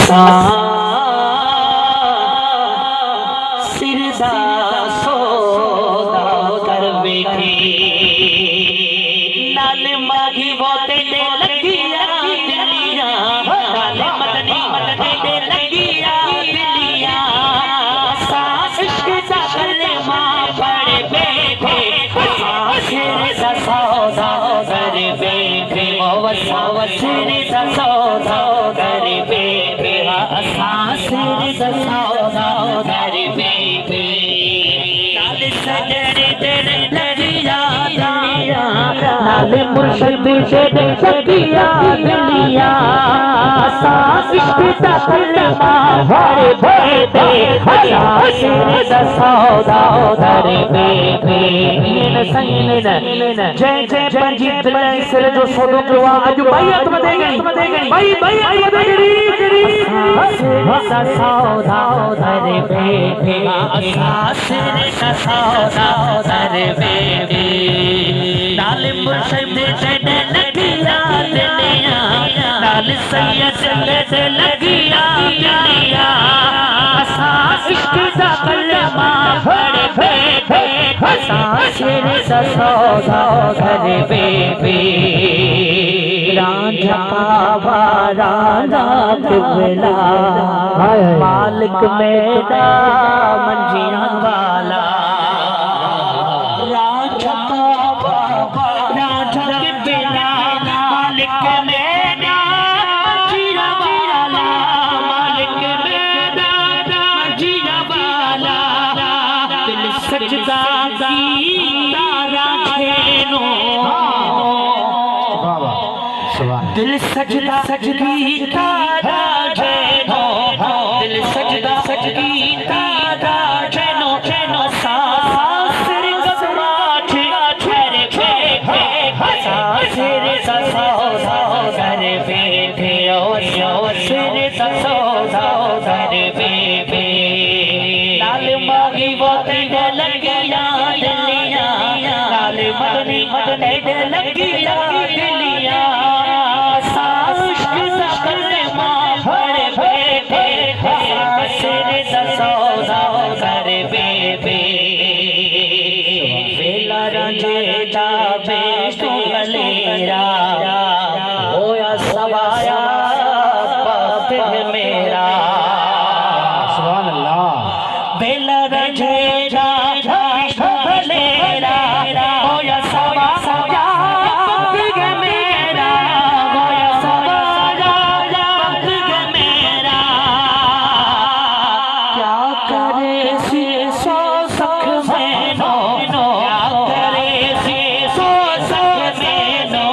असा सिरदा सौदा कर बैठे नाल मागी वो तेरे लगिया दिलिया नाल मदनी मदनी दे लगिया दिलिया असा इश्क दा कलमा पढ़ बैठे असा सिरदा सौदा कर बैठे असा सिरदा सौदा कर बैठे असा सिरदा सौदा कर बैठे नाल सजने तेरे लगिया दिलिया नाल मुर्शिद तेरे लगिया दिलिया असा इश्क दा कलमा पढ़ बैठे असा सिरदा सौदा कर बैठे जय जय पंजीत सिर जो सोदो करवा अज बैयत बदे गई भाई बैयत बदे गई असा सौदा कर बैठे असा सिरदा सौदा कर बैठे नाल मुर्शिद तेरे लगिया दिलिया नाल सैयद तेरे लगिया दिलिया असा इश्क दा कलमा पढ़ बैठे असा सिरदा सौदा कर बैठे रांझा वारा रात बेला मालिक मेरा मंजिया वाला रांझा के बेला मालिक मेरा मंजिया वाला मालिक मेरा मंजिया वाला दिल सजदा की दिल सजदा सजदी तारा जैनो दिल सजदा सजदी तारा जैनो जैनो सासर गमाठ छेरे बैठे सासर सौदा कर बैठे और सिरदा सौदा कर बैठे नाल मागी वो तेरे लगिया दिलिया नाल मदनी मदनी दे लगिया दिलिया सिरदा सौदा कर बैठे बेला रंजेदा बेशो गलेरा होया सवाया बाप मेरा सुभान अल्लाह बेला रंजेदा बेशो गलेरा होया सवाया बाप मेरा होया सवाया बाप मेरा क्या करे सी सो सख मैनो क्या करे सी सो सख मैनो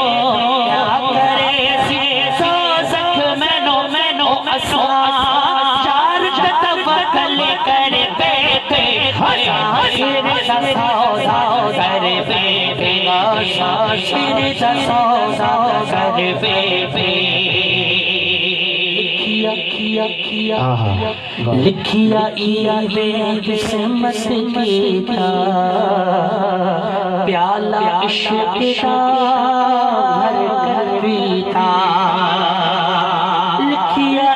क्या करे सी सो सख मैनो मैनो असा चार तवक्कल कर बैठे असा सिरदा सौदा कर बैठे असा सिरदा सौदा कर बैठे लिखिया किस्मत की था प्याला इश्क का भर कर पीता लिखिया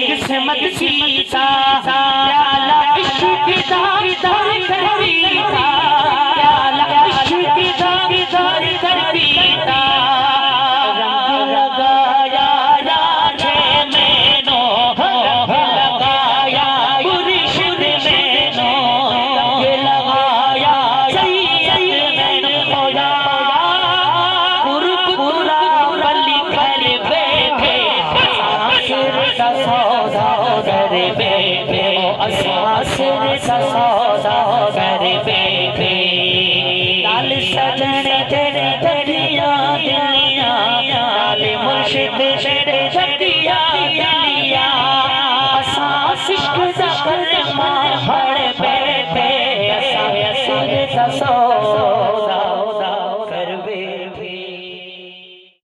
किस्मत की था प्याला इश्क का भर कर पीता प्याला इश्क का भर कर पीता सौदा कर बैठे असा सिरदा सौदा कर